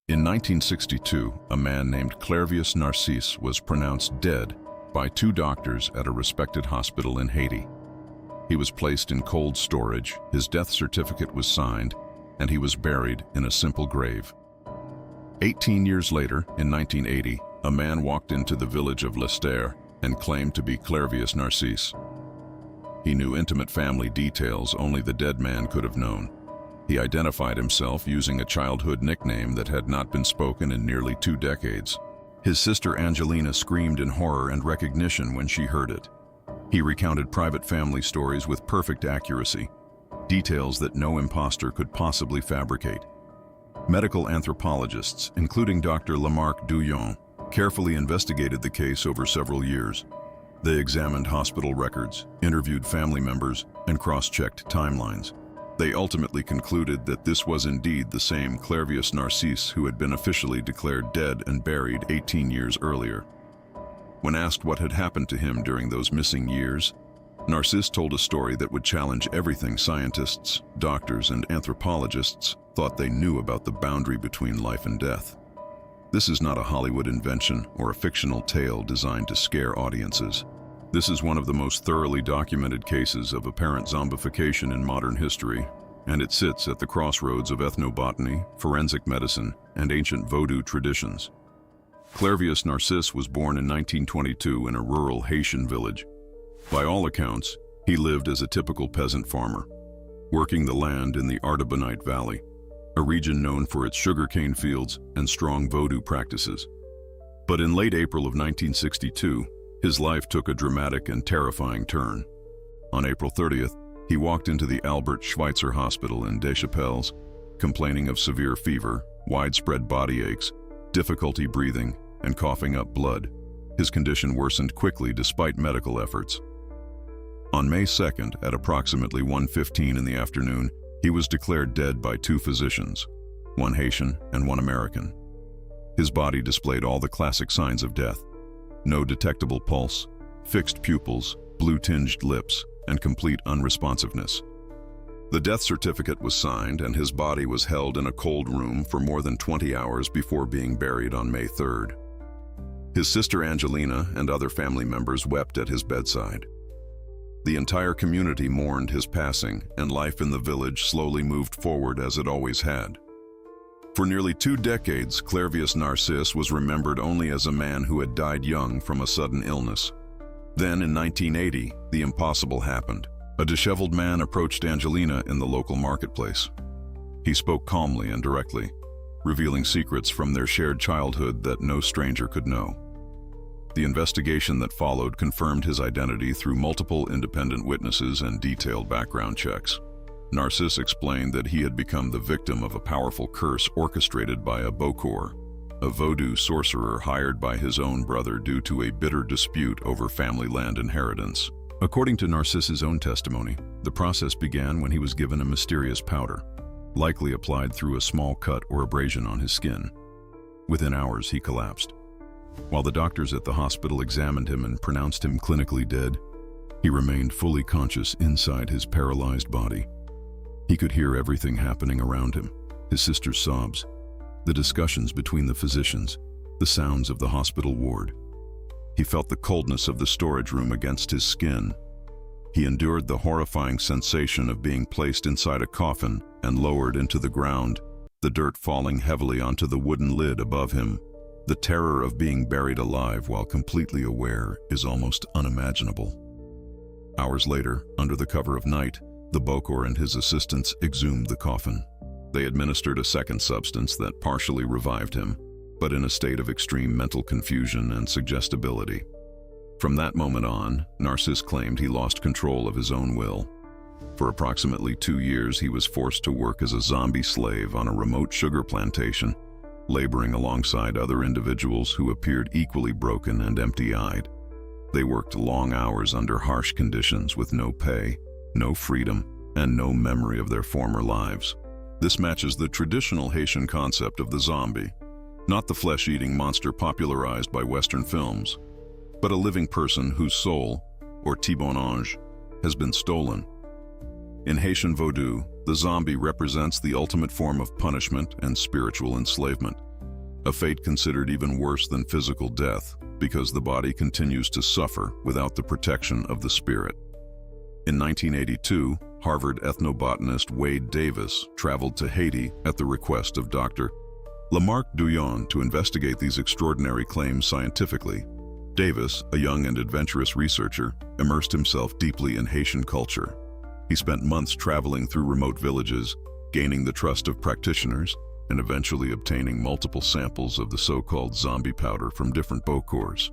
In 1962, a man named Clairvius Narcisse was pronounced dead by two doctors at a respected hospital in Haiti. He was placed in cold storage, his death certificate was signed, and he was buried in a simple grave. 18 years later, in 1980, a man walked into the village of Lestaire and claimed to be Clairvius Narcisse. He knew intimate family details only the dead man could have known. He identified himself using a childhood nickname that had not been spoken in nearly 2 decades. His sister Angelina screamed in horror and recognition when she heard it. He recounted private family stories with perfect accuracy, details that no imposter could possibly fabricate. Medical anthropologists, including Dr. Lamarck Douillon, carefully investigated the case over several years. They examined hospital records, interviewed family members, and cross-checked timelines. They ultimately concluded that this was indeed the same Clairvius Narcisse who had been officially declared dead and buried 18 years earlier. When asked what had happened to him during those missing years, Narcisse told a story that would challenge everything scientists, doctors, and anthropologists thought they knew about the boundary between life and death. This is not a Hollywood invention or a fictional tale designed to scare audiences. This is one of the most thoroughly documented cases of apparent zombification in modern history, and it sits at the crossroads of ethnobotany, forensic medicine, and ancient Vodou traditions. Clairvius Narcisse was born in 1922 in a rural Haitian village. By all accounts, he lived as a typical peasant farmer, working the land in the Artibonite Valley, a region known for its sugarcane fields and strong Vodou practices. But in late April of 1962, his life took a dramatic and terrifying turn. On April 30th, he walked into the Albert Schweitzer Hospital in Deschapelles, complaining of severe fever, widespread body aches, difficulty breathing, and coughing up blood. His condition worsened quickly despite medical efforts. On May 2nd, at approximately 1:15 in the afternoon, he was declared dead by 2 physicians, one Haitian and one American. His body displayed all the classic signs of death: no detectable pulse, fixed pupils, blue-tinged lips, and complete unresponsiveness. The death certificate was signed, and his body was held in a cold room for more than 20 hours before being buried on May 3rd. His sister Angelina and other family members wept at his bedside. The entire community mourned his passing, and life in the village slowly moved forward as it always had. For nearly 2 decades, Clairvius Narcisse was remembered only as a man who had died young from a sudden illness. Then, in 1980, the impossible happened. A disheveled man approached Angelina in the local marketplace. He spoke calmly and directly, revealing secrets from their shared childhood that no stranger could know. The investigation that followed confirmed his identity through multiple independent witnesses and detailed background checks. Narcisse explained that he had become the victim of a powerful curse orchestrated by a Bokor, a Vodou sorcerer hired by his own brother due to a bitter dispute over family land inheritance. According to Narcisse's own testimony, the process began when he was given a mysterious powder, likely applied through a small cut or abrasion on his skin. Within hours, he collapsed. While the doctors at the hospital examined him and pronounced him clinically dead, he remained fully conscious inside his paralyzed body. He could hear everything happening around him: his sister's sobs, the discussions between the physicians, the sounds of the hospital ward. He felt the coldness of the storage room against his skin. He endured the horrifying sensation of being placed inside a coffin and lowered into the ground, the dirt falling heavily onto the wooden lid above him. The terror of being buried alive while completely aware is almost unimaginable. Hours later, under the cover of night, the Bokor and his assistants exhumed the coffin. They administered a second substance that partially revived him, but in a state of extreme mental confusion and suggestibility. From that moment on, Narcisse claimed he lost control of his own will. For approximately 2 years, he was forced to work as a zombie slave on a remote sugar plantation, laboring alongside other individuals who appeared equally broken and empty-eyed. They worked long hours under harsh conditions with no pay, no freedom, and no memory of their former lives. This matches the traditional Haitian concept of the zombie, not the flesh-eating monster popularized by Western films, but a living person whose soul, or Tibon Ange, has been stolen. In Haitian Vodou, the zombie represents the ultimate form of punishment and spiritual enslavement. a fate considered even worse than physical death because the body continues to suffer without the protection of the spirit. In 1982, Harvard ethnobotanist Wade Davis traveled to Haiti at the request of Dr. Lamarck Douillon to investigate these extraordinary claims scientifically. Davis, a young and adventurous researcher, immersed himself deeply in Haitian culture. He spent months traveling through remote villages, gaining the trust of practitioners, and eventually obtaining multiple samples of the so-called zombie powder from different bokors.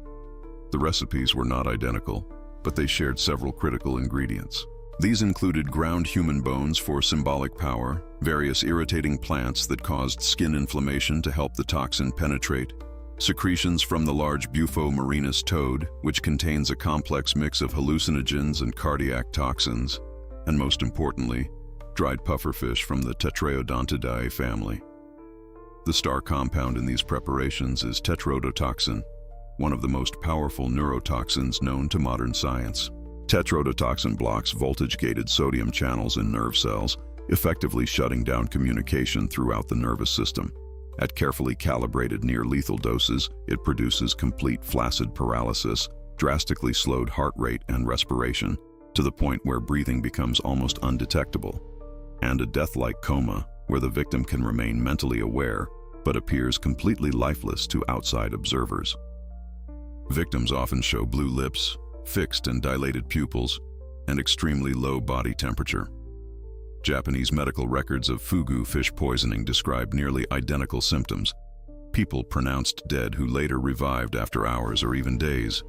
The recipes were not identical, but they shared several critical ingredients. These included ground human bones for symbolic power, various irritating plants that caused skin inflammation to help the toxin penetrate, secretions from the large Bufo marinus toad, which contains a complex mix of hallucinogens and cardiac toxins, and most importantly, dried pufferfish from the Tetraodontidae family. The star compound in these preparations is tetrodotoxin, one of the most powerful neurotoxins known to modern science. Tetrodotoxin blocks voltage-gated sodium channels in nerve cells, effectively shutting down communication throughout the nervous system. At carefully calibrated near-lethal doses, it produces complete flaccid paralysis, drastically slowed heart rate and respiration, to the point where breathing becomes almost undetectable, and a death-like coma where the victim can remain mentally aware but appears completely lifeless to outside observers. Victims often show blue lips, fixed and dilated pupils, and extremely low body temperature. Japanese medical records of fugu fish poisoning describe nearly identical symptoms. People pronounced dead who later revived after hours or even days.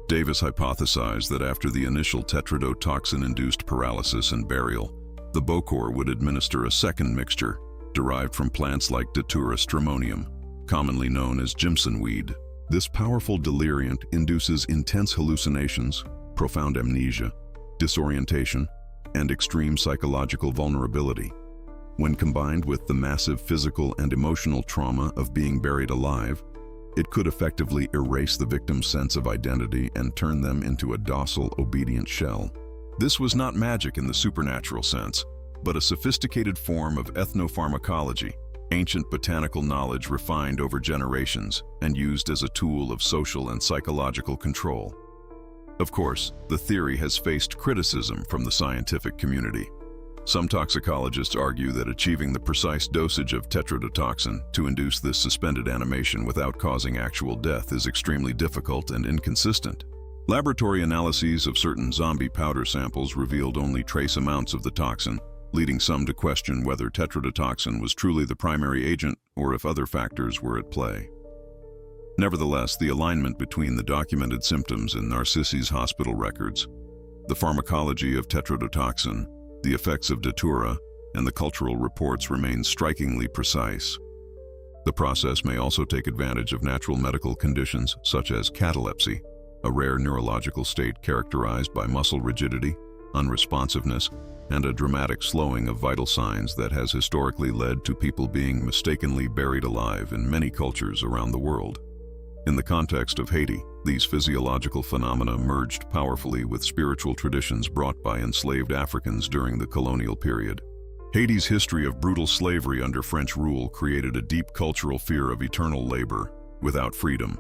Davis hypothesized that after the initial tetrodotoxin-induced paralysis and burial, the bokor would administer a second mixture derived from plants like Datura stramonium, commonly known as Jimson weed. This powerful deliriant induces intense hallucinations, profound amnesia, disorientation, and extreme psychological vulnerability. When combined with the massive physical and emotional trauma of being buried alive, it could effectively erase the victim's sense of identity and turn them into a docile, obedient shell. This was not magic in the supernatural sense, but a sophisticated form of ethnopharmacology, ancient botanical knowledge refined over generations and used as a tool of social and psychological control. Of course, the theory has faced criticism from the scientific community. Some toxicologists argue that achieving the precise dosage of tetrodotoxin to induce this suspended animation without causing actual death is extremely difficult and inconsistent. Laboratory analyses of certain zombie powder samples revealed only trace amounts of the toxin, leading some to question whether tetrodotoxin was truly the primary agent or if other factors were at play. Nevertheless, the alignment between the documented symptoms in Narcisse's hospital records, the pharmacology of tetrodotoxin, the effects of datura, and the cultural reports remain strikingly precise. The process may also take advantage of natural medical conditions such as catalepsy, a rare neurological state characterized by muscle rigidity, unresponsiveness, and a dramatic slowing of vital signs that has historically led to people being mistakenly buried alive in many cultures around the world. In the context of Haiti, these physiological phenomena merged powerfully with spiritual traditions brought by enslaved Africans during the colonial period. Haiti's history of brutal slavery under French rule created a deep cultural fear of eternal labor without freedom.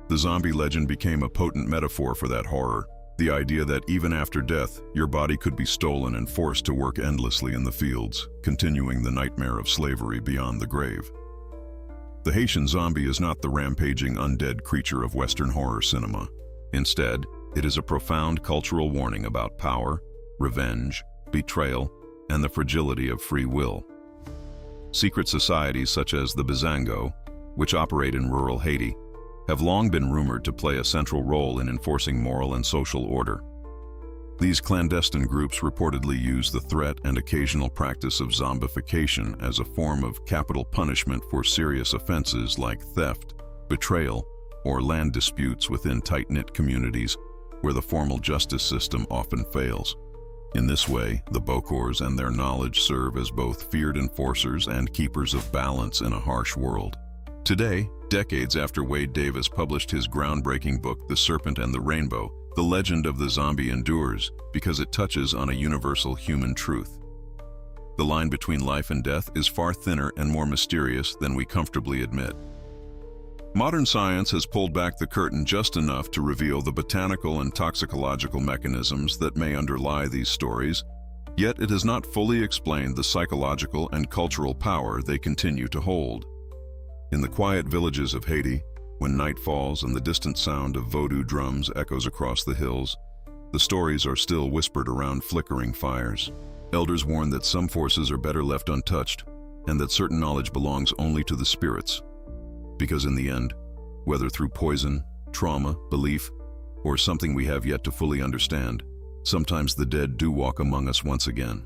The zombie legend became a potent metaphor for that horror, the idea that even after death, your body could be stolen and forced to work endlessly in the fields, continuing the nightmare of slavery beyond the grave. The Haitian zombie is not the rampaging undead creature of Western horror cinema. Instead, it is a profound cultural warning about power, revenge, betrayal, and the fragility of free will. Secret societies such as the Bizango, which operate in rural Haiti, have long been rumored to play a central role in enforcing moral and social order. These clandestine groups reportedly use the threat and occasional practice of zombification as a form of capital punishment for serious offenses like theft, betrayal, or land disputes within tight-knit communities where the formal justice system often fails. In this way, the Bokors and their knowledge serve as both feared enforcers and keepers of balance in a harsh world. Today, decades after Wade Davis published his groundbreaking book, The Serpent and the Rainbow, the legend of the zombie endures because it touches on a universal human truth. The line between life and death is far thinner and more mysterious than we comfortably admit. Modern science has pulled back the curtain just enough to reveal the botanical and toxicological mechanisms that may underlie these stories, yet it has not fully explained the psychological and cultural power they continue to hold. In the quiet villages of Haiti, when night falls and the distant sound of voodoo drums echoes across the hills, the stories are still whispered around flickering fires. Elders warn that some forces are better left untouched, and that certain knowledge belongs only to the spirits. Because in the end, whether through poison, trauma, belief, or something we have yet to fully understand, sometimes the dead do walk among us once again.